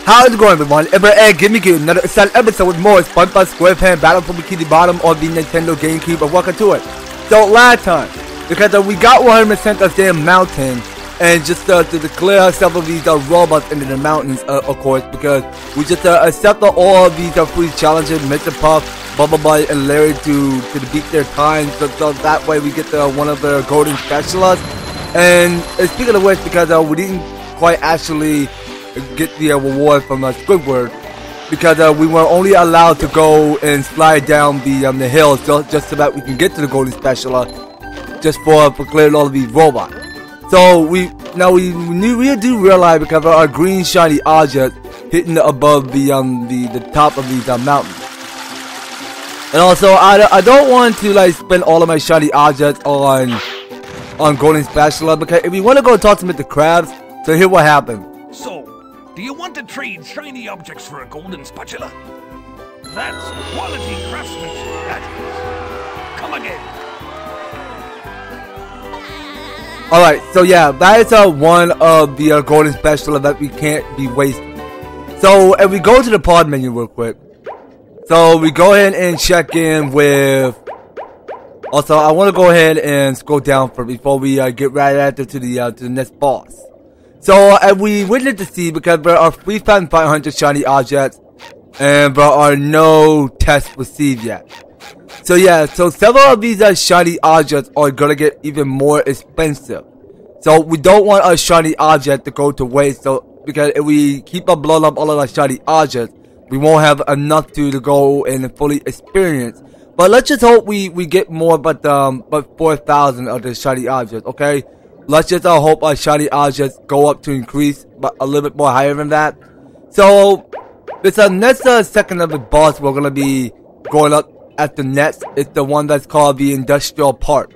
How's it going, everyone? Give me another exciting episode with more SpongeBob SquarePants Battle for Bikini Bottom on the Nintendo GameCube, and welcome to it. So last time, because we got 100% of damn mountain, and just to declare several of these robots into the mountains, of course, because we just accepted all of these free challenges, Mr. Puff, Bubble Butt, and Larry to beat their time, so that way we get one of the golden specialists. And speaking of which, because we didn't quite actually get the reward from Squidward, because we were only allowed to go and slide down the hill just so that we can get to the golden special, just for clearing all of these robots. So we do realize, because of our green shiny object hitting above the top of these mountains. And also I don't want to spend all of my shiny objects on golden spatula, because if you want to go talk to Mr. Krabs, so here's what happened. So, do you want to trade shiny objects for a golden spatula? That's quality craftsmanship, that is. Come again. Alright, so yeah, that is one of the golden spatula that we can't be wasting. So, if we go to the pod menu real quick. So, we go ahead and check in with... Also, I want to go ahead and scroll down before we get right after to the next boss. So, we witnessed to see, because there are 3,500 shiny objects, and there are no tests received yet. So yeah, so several of these shiny objects are gonna get even more expensive. So we don't want a shiny object to go to waste, so because if we keep on blowing up all of our shiny objects, we won't have enough to go and fully experience. But let's just hope we get more, but 4,000 of the shiny objects, okay? Let's just hope our shiny objects go up to increase, but a little bit more higher than that. So, this next second of the boss we're gonna be going up at the next. It's the one that's called the Industrial Park.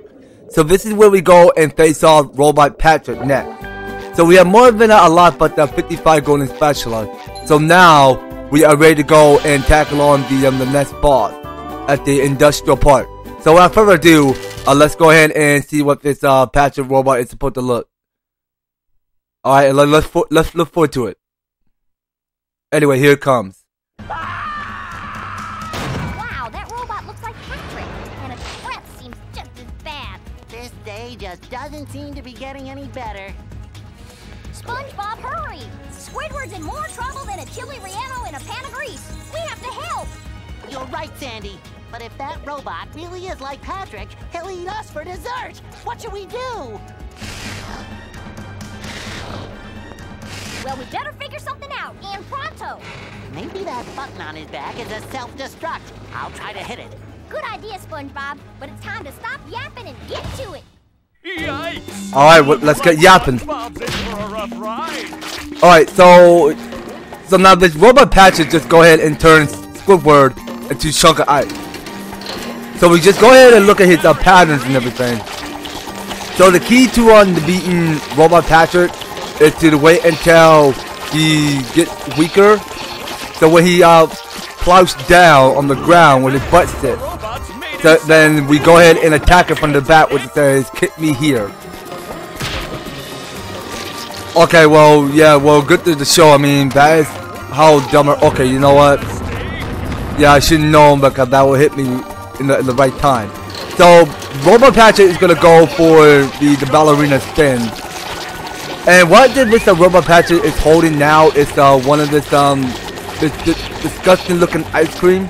So this is where we go and face off Robot Patrick next. So we have more than a lot, but 55 golden spatula. So now we are ready to go and tackle on the next boss at the Industrial Park. So without further ado, let's go ahead and see what this Patrick robot is supposed to look. Alright, let's look forward to it. Anyway, here it comes. Wow, that robot looks like Patrick, and its breath seems just as bad. This day just doesn't seem to be getting any better. SpongeBob, hurry! Squidward's in more trouble than a chili relleno in a pan of grease. We have to help! You're right, Sandy. But if that robot really is like Patrick, he'll eat us for dessert. What should we do? Well, we better figure something out, and pronto. Maybe that button on his back is a self-destruct. I'll try to hit it. Good idea, SpongeBob, but it's time to stop yapping and get to it. Yikes! Alright, well, let's get yapping. SpongeBob's in for a rough ride. Alright, so now this Robot Patrick just go ahead and turn Squidward into chunk of ice. So we just go ahead and look at his patterns and everything. So the key to the beating Robot Patrick is to wait until he gets weaker. So when he plouched down on the ground with his butt sits, so then we go ahead and attack it from the back, which says "Kick me here." Okay, well, yeah, well, good to the show. I mean, that is how dumber. Okay, you know what? Yeah, I should have known, because that will hit me in the right time. So Robot Patrick is gonna go for the ballerina spin. And what did Mr. Robot Patrick is holding now is one of this disgusting looking ice cream.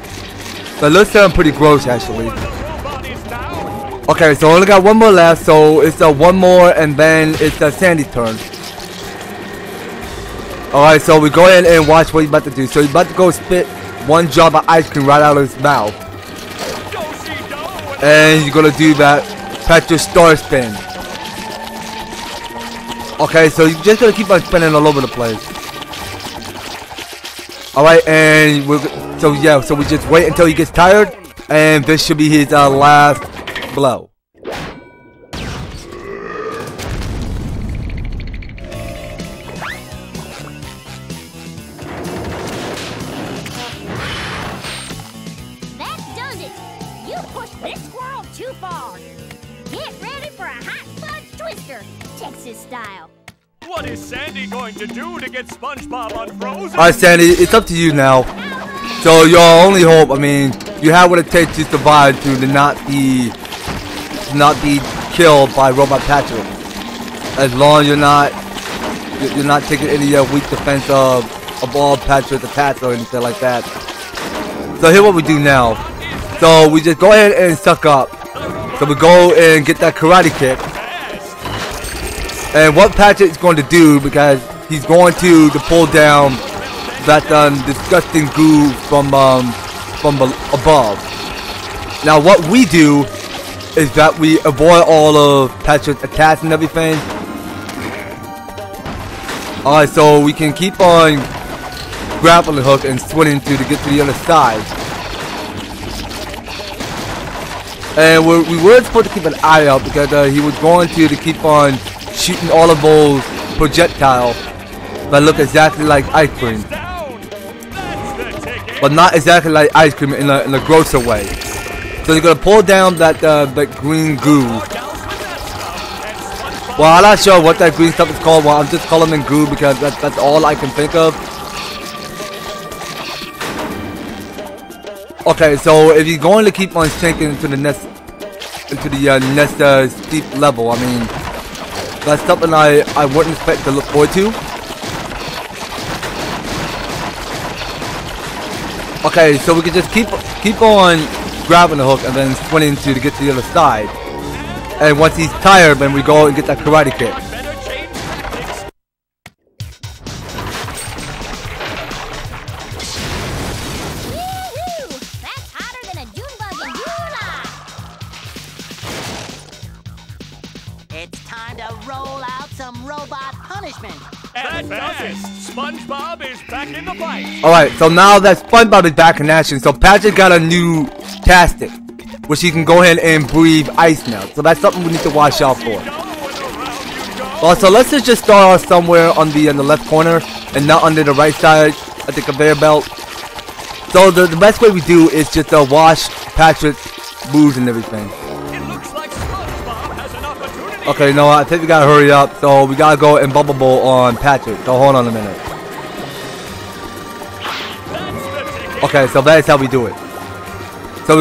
So it looks pretty gross actually. Okay, so I only got one more left, so it's one more and then it's Sandy's turn. Alright, so we go ahead and watch what he's about to do. So he's about to go spit one drop of ice cream right out of his mouth. And you're gonna do that Patrick Star spin. Okay, so you're just gonna keep on spinning all over the place. Alright, and so we just wait until he gets tired, and this should be his last blow. That does it! You pushed this squirrel too far. Get ready for a hot fudge twister, Texas style. What is Sandy going to do to get SpongeBob unfrozen? Alright, Sandy, it's up to you now. So your only hope, I mean, you have what it takes to survive to not be killed by Robot Patrick. As long as you're not taking any weak defense of all Patrick's attacks or anything like that. So here's what we do now. So we just go ahead and suck up. So we go and get that karate kick. And what Patrick's going to do, because he's going to pull down that disgusting goo from above. Now what we do is that we avoid all of Patrick's attacks and everything. Alright, so we can keep on grappling hook and swinging to get to the other side. And we were supposed to keep an eye out because he was going to keep on shooting all of those projectiles that look exactly like ice cream. But not exactly like ice cream in a grosser way. So you're gonna pull down that green goo. Well, I'm not sure what that green stuff is called. Well, I'm just calling it goo because that's all I can think of. Okay, so if you're going to keep on sinking into the next steep level, I mean, that's something I wouldn't expect to look forward to. Okay, so we can just keep on grabbing the hook and then swinging to get to the other side. And once he's tired, then we go and get that karate kick. Woo-hoo! That's hotter than a June bug in July. It's time to roll out some robot punishment. That does it. SpongeBob is back in the fight. Alright, so now that SpongeBob is back in action, so Patrick got a new tastic, which he can go ahead and breathe ice now. So that's something we need to watch out for. Also, let's just start somewhere on the left corner and not under the right side at the conveyor belt. So the best way we do is just watch Patrick's moves and everything. Okay, you know what? I think we gotta hurry up. So we gotta go and bubble bowl on Patrick. So hold on a minute. Okay, so that's how we do it. So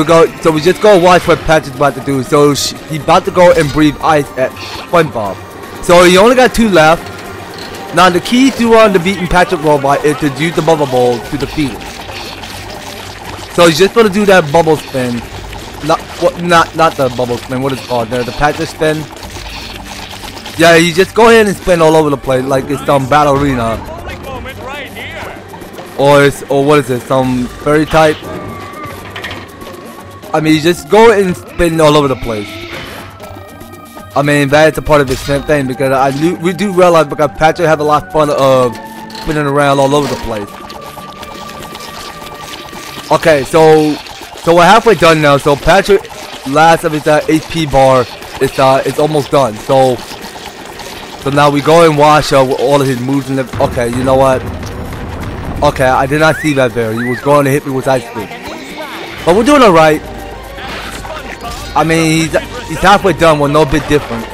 we just go watch what Patrick's about to do. So he's about to go and breathe ice at SpongeBob. So he only got 2 left. Now the key to the beating Patrick robot is to use the bubble bowl to defeat it. So he's just gonna do that bubble spin. Not the bubble spin. What is it called? The Patrick spin. Yeah, you just go ahead and spin all over the place like it's some ballerina. Or what is it? Some fairy type. I mean, you just go and spin all over the place. I mean, that's a part of the same thing because we do realize because Patrick have a lot of fun of spinning around all over the place. Okay, so we're halfway done now. So Patrick last of his HP bar is almost done. So now we go and watch all of his moves and okay, you know what? Okay, I did not see that there. He was going to hit me with ice cream. But we're doing alright. I mean, he's halfway done with no big difference.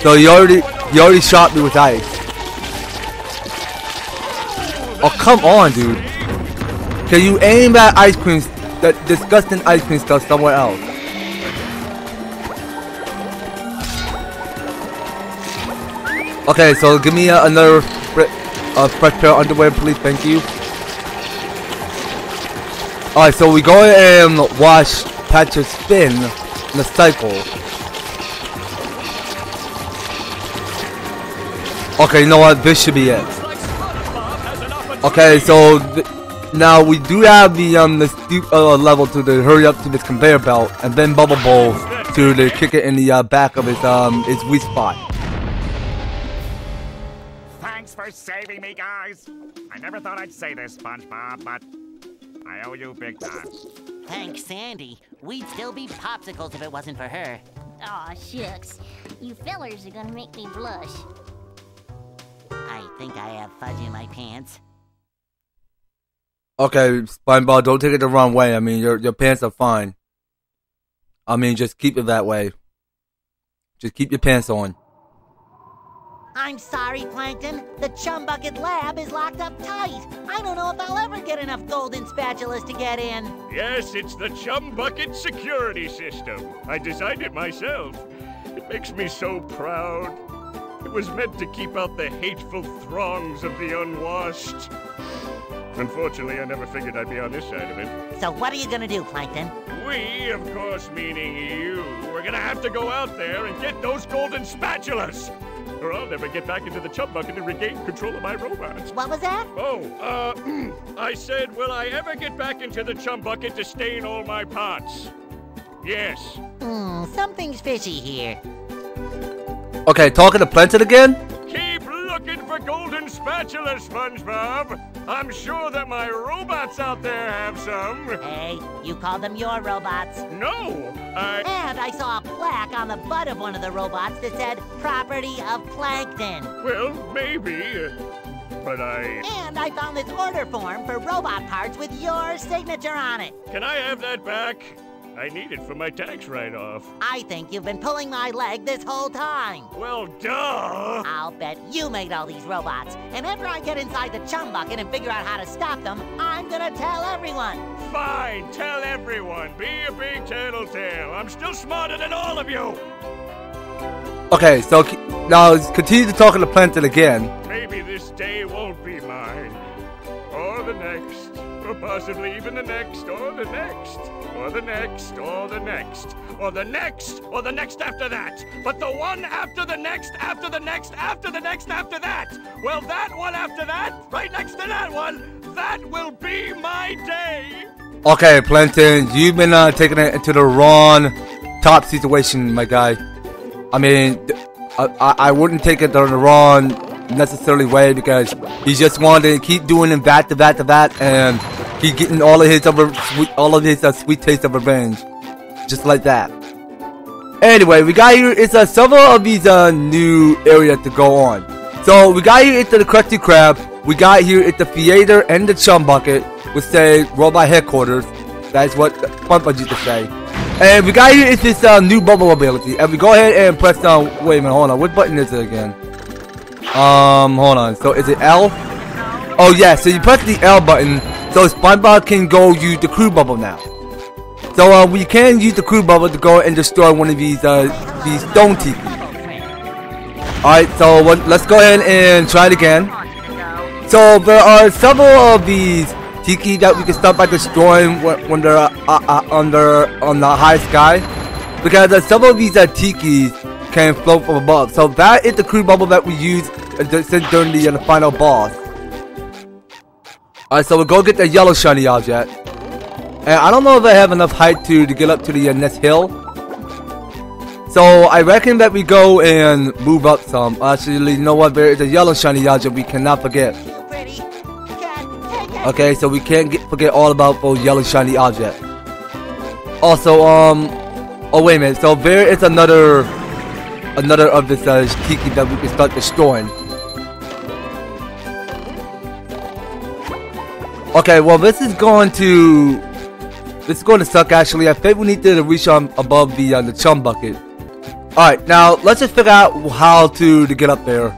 So he already shot me with ice. Oh, come on, dude. Can you aim that ice cream, that disgusting ice cream stuff somewhere else? Okay, so give me another fresh pair of underwear, please. Thank you. Alright, so we go and watch Patrick spin in the cycle. Okay, you know what? This should be it. Okay, so now we do have the steep level to hurry up to this conveyor belt, and then bubble bowl to kick it in the back of his weak spot. Thanks for saving me, guys. I never thought I'd say this, SpongeBob, but I owe you big time. Thanks, Sandy. We'd still be popsicles if it wasn't for her. Aw, shucks. You fellers are gonna make me blush. I think I have fudge in my pants. Okay, SpongeBob, don't take it the wrong way. I mean, your pants are fine. I mean, just keep it that way. Just keep your pants on. I'm sorry, Plankton. The Chum Bucket lab is locked up tight. I don't know if I'll ever get enough golden spatulas to get in. Yes, it's the Chum Bucket security system. I designed it myself. It makes me so proud. It was meant to keep out the hateful throngs of the unwashed. Unfortunately, I never figured I'd be on this side of it. So what are you gonna do, Plankton? We, of course meaning you, we're gonna have to go out there and get those golden spatulas! Or I'll never get back into the Chum Bucket and regain control of my robots. What was that? Oh, I said, will I ever get back into the Chum Bucket to stain all my pots? Yes. Something's fishy here. Okay, talking to Plankton again? Keep looking for golden spatulas, SpongeBob. I'm sure that my robots out there have some. Hey, you called them your robots. No, And I saw a plaque on the butt of one of the robots that said, property of Plankton. Well, maybe, but And I found this order form for robot parts with your signature on it. Can I have that back? I need it for my tax write-off. I think you've been pulling my leg this whole time. Well, duh! I'll bet you made all these robots. And after I get inside the Chum Bucket and figure out how to stop them, I'm gonna tell everyone. Fine, tell everyone. Be a big tattletale. I'm still smarter than all of you. Okay, so now continue to talking to Plankton again. Maybe this day won't be mine. Or the next. Or possibly even the next. Or the next. Or the next. Or the next. Or the next. Or the next after that. But the one after the next. After the next. After the next. After that. Well, that one after that. Right next to that one. That will be my day. Okay, Plankton, you've been taking it into the wrong top situation, my guy. I mean, I wouldn't take it the wrong necessarily way because he just wanted to keep doing it back to back to back, and he getting all of his sweet taste of revenge, just like that. Anyway, we got here. It's several of these new areas to go on. So we got here into the Krusty Krab. We got here at the theater and the Chum Bucket, which say robot headquarters. That's what SpongeBob used to say. And we got here is this new bubble ability. And we go ahead and press down. Wait a minute, hold on. What button is it again? Hold on. So is it L? Oh yeah. So you press the L button, so SpongeBob can go use the crew bubble now. So we can use the crew bubble to go and destroy one of these stone tiki. All right. So let's go ahead and try it again. So there are several of these tiki that we can start by destroying when they're on the high sky, because several of these tikis can float from above. So that is the crew bubble that we use during the final boss. Alright, so we'll go get the yellow shiny object. And I don't know if I have enough height to get up to the next hill. So I reckon that we go and move up some. Actually, you know what? There is a yellow shiny object we cannot forget. Okay, so we can't forget all about those yellow shiny objects. Also, oh wait a minute. So there is another of this tiki that we can start destroying. Okay, well this is going to suck actually. I think we need to reach above the Chum Bucket. All right, now let's just figure out how to get up there.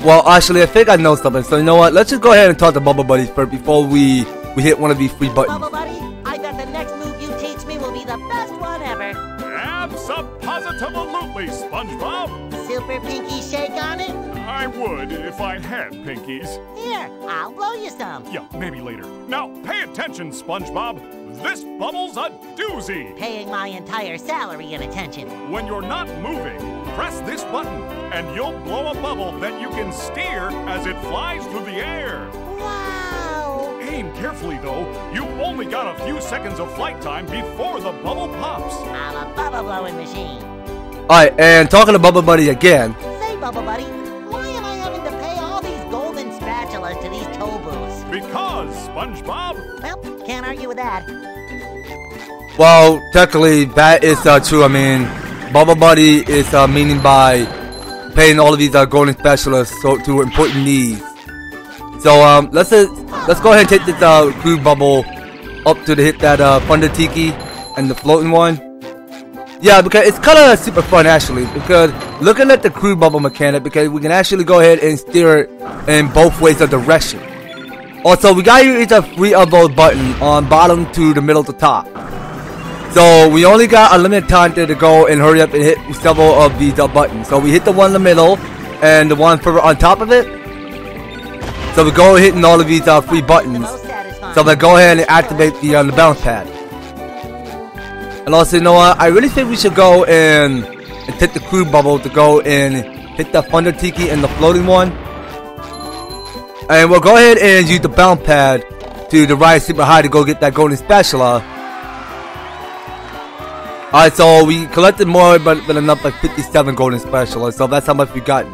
Well, actually, I think I know something. So you know what? Let's just go ahead and talk to Bubble Buddy first before we hit one of these free buttons. Bubble Buddy, I bet the next move you teach me will be the best one ever. Abso-positively, SpongeBob. Super pinky shake on it? I would if I had pinkies. Here, I'll blow you some. Yeah, maybe later. Now, pay attention, SpongeBob. This bubble's a doozy. Paying my entire salary in attention. When you're not moving, press this button, and you'll blow a bubble that you can steer as it flies through the air. Wow! Aim carefully, though. You've only got a few seconds of flight time before the bubble pops. I'm a bubble blowing machine. Alright, and talking to Bubble Buddy again. Say, Bubble Buddy, why am I having to pay all these golden spatulas to these toll booths? Because, SpongeBob. Well, can't argue with that. Well, technically, that is true. I mean, Bubble Buddy is meaning by paying all of these golden specialists to important needs. So let's go ahead and take this crew bubble up to hit that Thunder Tiki and the floating one. Yeah, because it's kind of super fun actually, because looking at the crew bubble mechanic because we can actually go ahead and steer it in both ways of direction. Also, we got here each a free of those buttons on bottom to the middle to top. So we only got a limited time to go and hurry up and hit several of these buttons. So we hit the one in the middle and the one further on top of it. So we go hitting all of these free buttons. So we go ahead and activate the bounce pad. And also, you know what? I really think we should go and hit the crew bubble to go and hit the Thunder Tiki and the floating one. And we'll go ahead and use the bounce pad to the right super high to go get that golden spatula. Alright, so we collected more, but enough like 57 golden spatulas, so that's how much we gotten.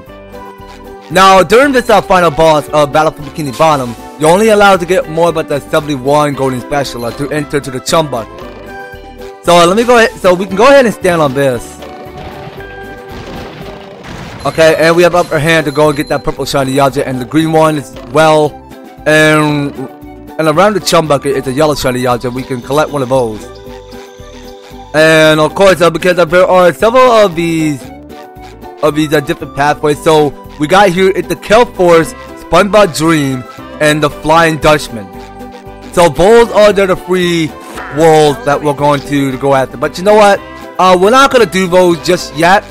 Now, during this final boss of Battle for Bikini Bottom, you're only allowed to get more but the 71 golden spatula to enter to the chum bucket. So let me go ahead, so we can go ahead and stand on this. Okay, and we have upper hand to go and get that purple shiny object, and the green one as well. And around the chum bucket is a yellow shiny object. We can collect one of those. And of course, because there are several of these different pathways. So we got here at the Kelp Force, SpongeBob Dream, and the Flying Dutchman. So those are the free worlds that we're going to go after. But you know what? We're not gonna do those just yet.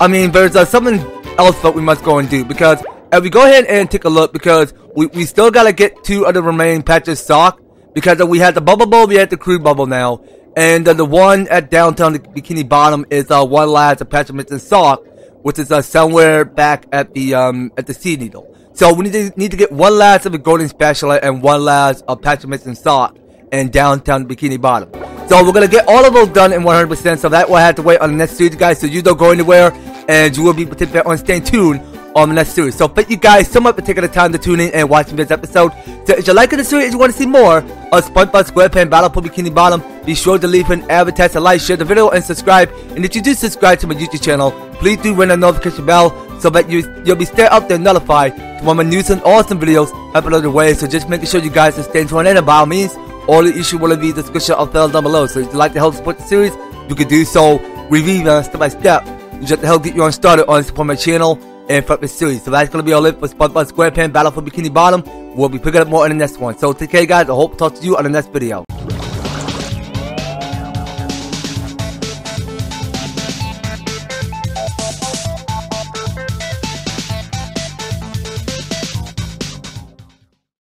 I mean, there's something else that we must go and do, because if we go ahead and take a look, because we still gotta get 2 of the remaining patches sock, because we had the bubble bowl, we had the crew bubble now. And the one at downtown Bikini Bottom is one last patch of missing sock, which is somewhere back at the Sea Needle. So we need to get one last of the golden spatula and one last patch of missing sock in downtown Bikini Bottom. So we're gonna get all of those done in 100%. So that will have to wait on the next series, guys. So you don't go anywhere, and you will be participating on staying tuned on the next series. So thank you guys so much for taking the time to tune in and watching this episode. So if you're liking the series and you want to see more of SpongeBob SquarePants Battle for Bikini Bottom, be sure to leave an EverTastic, like, share the video, and subscribe. And if you do subscribe to my YouTube channel, please do ring the notification bell so that you'll be stay up there notified to when my news and awesome videos upload away. So just making sure you guys are staying tuned in, and by all means, all the issue will be in the description of down below. So if you'd like to help support the series, you can do so. Review step by step. You just to help get you on started on support my channel and for the series. So that's gonna be all it for SpongeBob SquarePants Battle for Bikini Bottom. We'll be picking up more in the next one. So take care, guys. I hope to talk to you on the next video.